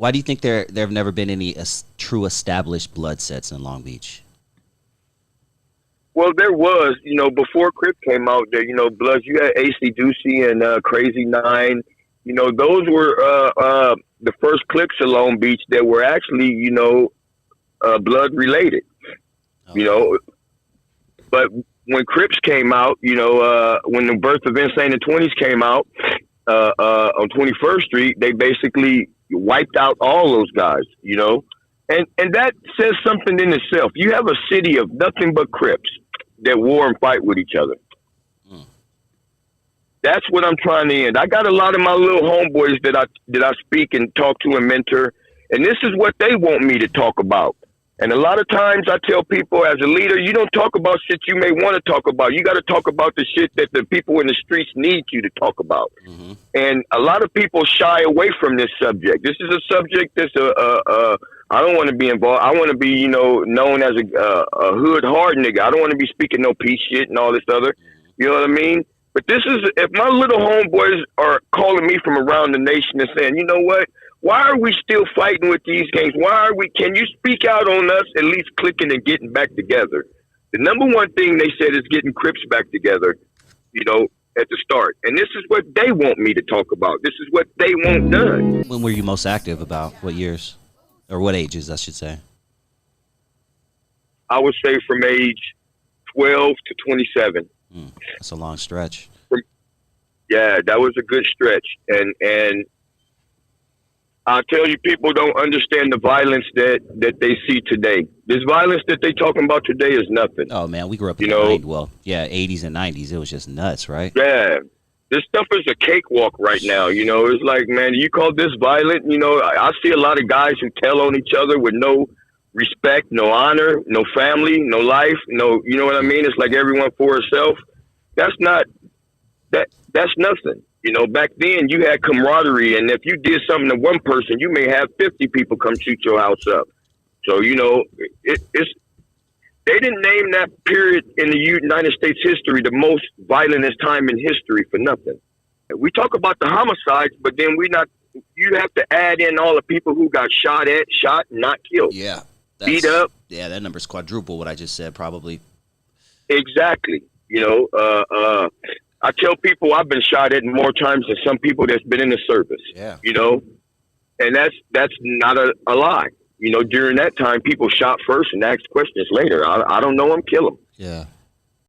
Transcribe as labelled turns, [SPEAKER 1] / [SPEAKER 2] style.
[SPEAKER 1] Why do you think there have never been any true established blood sets in Long Beach?
[SPEAKER 2] Well, there was, before Crip came out, there, Bloods. You had AC Deucey and Crazy Nine. Those were the first cliques in Long Beach that were actually, blood related.
[SPEAKER 1] Oh.
[SPEAKER 2] But when Crips came out, when the Birth of Insane in 20s came out on 21st Street, they basically wiped out all those guys, and that says something in itself. You have a city of nothing but Crips that war and fight with each other. That's what I'm trying to end. I got a lot of my little homeboys that I speak and talk to and mentor, and this is what they want me to talk about. And a lot of times I tell people, as a leader, you don't talk about shit you may want to talk about. You got to talk about the shit that the people in the streets need you to talk about.
[SPEAKER 1] Mm-hmm.
[SPEAKER 2] And a lot of people shy away from this subject. This is a subject that's I don't want to be involved. I want to be, known as a hood hard nigga. I don't want to be speaking no peace shit and all this other. You know what I mean? But this is, if my little homeboys are calling me from around the nation and saying, you know what? Why are we still fighting with these gangs? Can you speak out on us at least clicking and getting back together? The number one thing they said is getting Crips back together, at the start. And this is what they want me to talk about. This is what they want done.
[SPEAKER 1] When were you most active? About what years? Or what ages, I should say?
[SPEAKER 2] I would say from age 12 to 27.
[SPEAKER 1] That's a long stretch.
[SPEAKER 2] Yeah, that was a good stretch. And I'll tell you, people don't understand the violence that they see today. This violence that they talking about today is nothing.
[SPEAKER 1] Oh, man, we grew up in the 90s. Well, yeah, 80s and 90s. It was just nuts, right?
[SPEAKER 2] Yeah. This stuff is a cakewalk right now. It's like, man, you call this violent? I see a lot of guys who tell on each other with no respect, no honor, no family, no life, no, you know what I mean? It's like everyone for herself. That's nothing. Back then you had camaraderie, and if you did something to one person, you may have 50 people come shoot your house up. So, it's they didn't name that period in the United States history the most violentest time in history for nothing. We talk about the homicides, but then you have to add in all the people who got shot, not killed.
[SPEAKER 1] Yeah.
[SPEAKER 2] Beat up.
[SPEAKER 1] Yeah, that number's quadruple what I just said, probably.
[SPEAKER 2] Exactly. I tell people I've been shot at more times than some people that's been in the service.
[SPEAKER 1] Yeah.
[SPEAKER 2] And that's not a lie. During that time, people shot first and asked questions later. I don't know them, kill them.
[SPEAKER 1] Yeah.